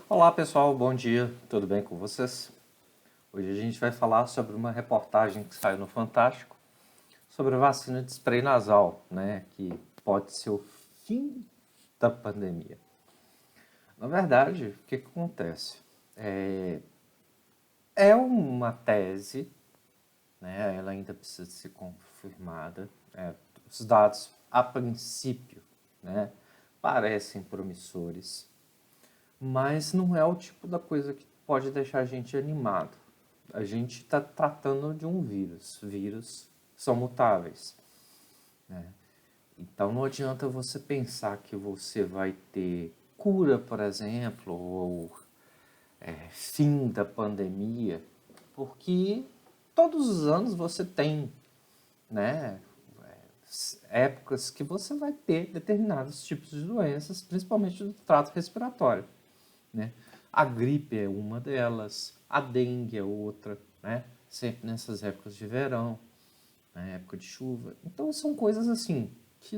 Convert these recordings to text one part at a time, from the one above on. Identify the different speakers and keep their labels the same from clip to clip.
Speaker 1: Olá pessoal, bom dia, tudo bem com vocês? Hoje a gente vai falar sobre uma reportagem que saiu no Fantástico sobre a vacina de spray nasal, né, que pode ser o fim da pandemia. Na verdade, o que acontece? É uma tese, né, ela ainda precisa ser confirmada. Os dados, a princípio, né, parecem promissores, mas não é o tipo da coisa que pode deixar a gente animado. A gente está tratando de um vírus. Vírus são mutáveis. Então não adianta você pensar que você vai ter cura, por exemplo, ou fim da pandemia, porque todos os anos você tem, né, épocas que você vai ter determinados tipos de doenças, principalmente do trato respiratório, né? A gripe é uma delas, a dengue é outra, né? Sempre nessas épocas de verão, na época de chuva. Então são coisas assim que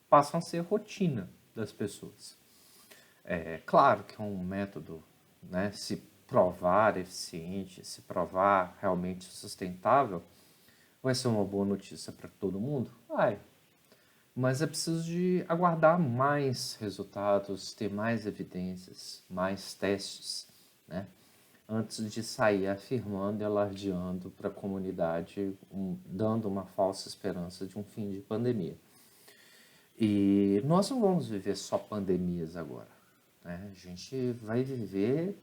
Speaker 1: passam a ser rotina das pessoas. É claro que é um método, né, se provar eficiente, se provar realmente sustentável, vai ser uma boa notícia para todo mundo? Vai. Mas é preciso de aguardar mais resultados, ter mais evidências, mais testes, né? Antes de sair afirmando e alardeando para a comunidade, dando uma falsa esperança de um fim de pandemia. E nós não vamos viver só pandemias agora, né? A gente vai viver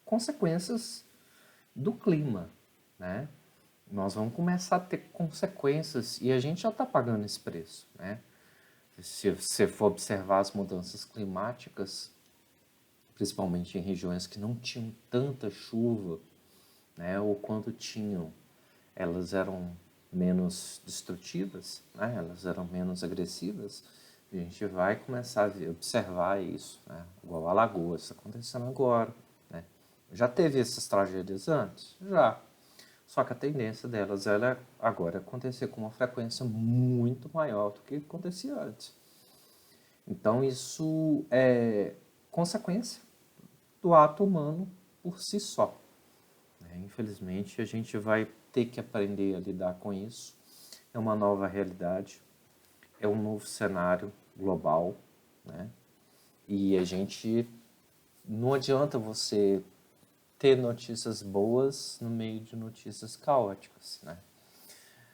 Speaker 1: consequências do clima, né? Nós vamos começar a ter consequências e a gente já está pagando esse preço, né? Se você for observar as mudanças climáticas, principalmente em regiões que não tinham tanta chuva, né, ou quando tinham, elas eram menos destrutivas, né, elas eram menos agressivas, a gente vai começar a observar isso, né, igual a Alagoas está acontecendo agora. Né. Já teve essas tragédias antes? Já. Só que a tendência delas agora é acontecer com uma frequência muito maior do que acontecia antes. Então isso é consequência do ato humano por si só. Infelizmente a gente vai ter que aprender a lidar com isso. É uma nova realidade, é um novo cenário global, né? E a gente não adianta você ter notícias boas no meio de notícias caóticas, né?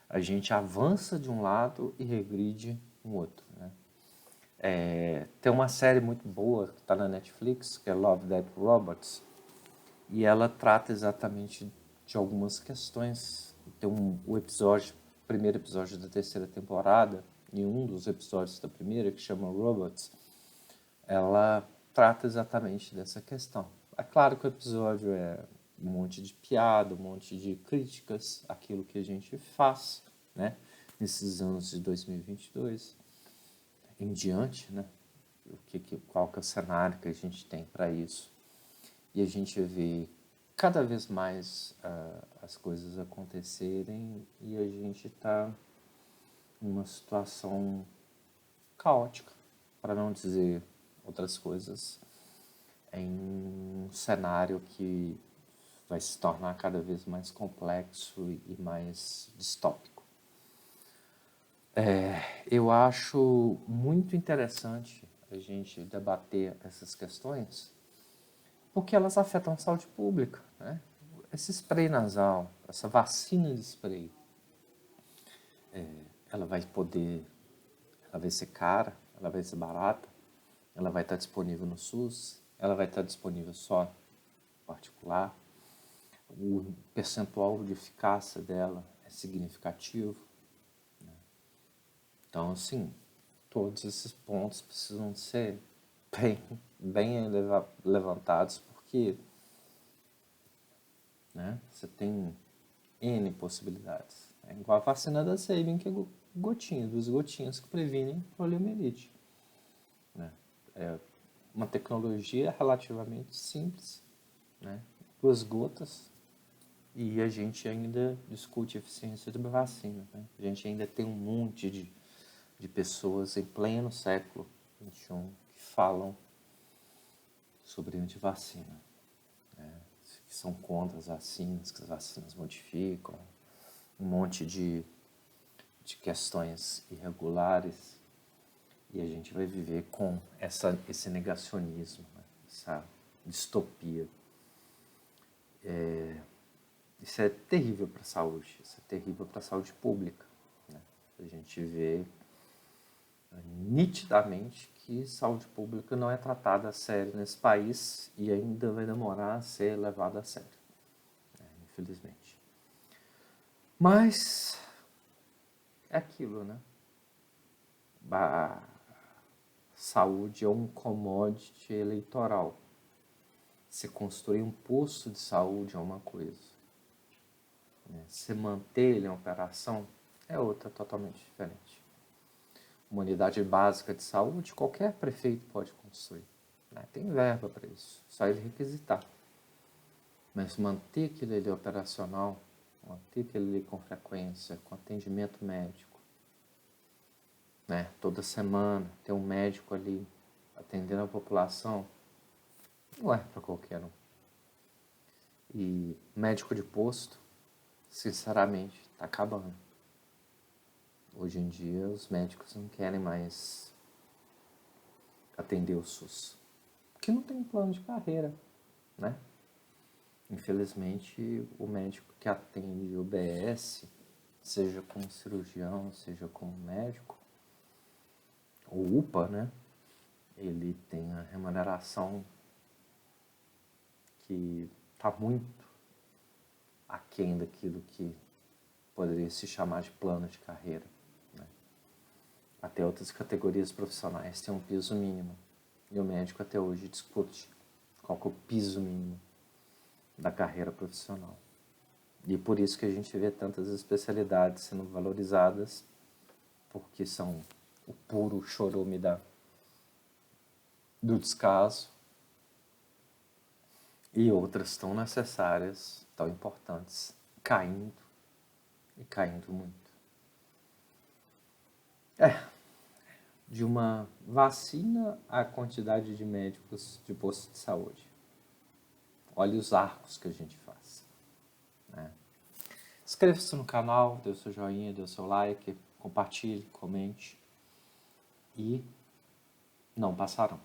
Speaker 1: A gente avança de um lado e regride no outro, né? Tem uma série muito boa que está na Netflix, que é Love, Death Robots, e ela trata exatamente de algumas questões. Tem o episódio, o primeiro episódio da terceira temporada, e um dos episódios da primeira, que chama Robots, ela trata exatamente dessa questão. É claro que o episódio é um monte de piada, um monte de críticas àquilo que a gente faz, né, nesses anos de 2022 em diante, né? Qual que é o cenário que a gente tem para isso? E a gente vê cada vez mais as coisas acontecerem e a gente está numa situação caótica, para não dizer outras coisas, em um cenário que vai se tornar cada vez mais complexo e mais distópico. Eu acho muito interessante a gente debater essas questões porque elas afetam a saúde pública, né? Esse spray nasal, essa vacina de spray, ela vai poder, ela vai ser cara, ela vai ser barata, ela vai estar disponível no SUS, ela vai estar disponível só no particular, o percentual de eficácia dela é significativo. Então, assim, todos esses pontos precisam ser bem, bem levantados, porque, né, você tem N possibilidades. É igual a vacina da Sabin, que é gotinhas, duas gotinhas que previnem poliomielite. Né? É uma tecnologia relativamente simples, né? Duas gotas, e a gente ainda discute a eficiência da vacina. Né? A gente ainda tem um monte de pessoas em pleno século XXI que falam sobre antivacina, né? Que são contra as vacinas, que as vacinas modificam, um monte de questões irregulares, e a gente vai viver com esse negacionismo, né? Essa distopia. Isso é terrível para a saúde, isso é terrível para a saúde pública, né? A gente vê nitidamente que saúde pública não é tratada a sério nesse país e ainda vai demorar a ser levada a sério, né? Infelizmente. Mas é aquilo, né? A saúde é um commodity eleitoral. Se construir um posto de saúde é uma coisa, né? Se manter ele em operação é outra totalmente diferente. Uma unidade básica de saúde, qualquer prefeito pode construir, né? Tem verba para isso, só ele requisitar. Mas manter aquilo ali operacional, manter aquilo ali com frequência, com atendimento médico, né? Toda semana ter um médico ali atendendo a população, não é para qualquer um. E médico de posto, sinceramente, está acabando. Hoje em dia, os médicos não querem mais atender o SUS, porque não tem plano de carreira, né? Infelizmente, o médico que atende o BS, seja como cirurgião, seja como médico, o UPA, né? Ele tem a remuneração que está muito aquém daquilo que poderia se chamar de plano de carreira, né? Até outras categorias profissionais têm um piso mínimo. E o médico até hoje discute qual que é o piso mínimo da carreira profissional. E por isso que a gente vê tantas especialidades sendo valorizadas, porque são o puro chorume do descaso, e outras tão necessárias, tão importantes, caindo e caindo muito. De uma vacina à quantidade de médicos de posto de saúde. Olha os arcos que a gente faz, né? Inscreva-se no canal, dê o seu joinha, dê o seu like, compartilhe, comente, e não passarão.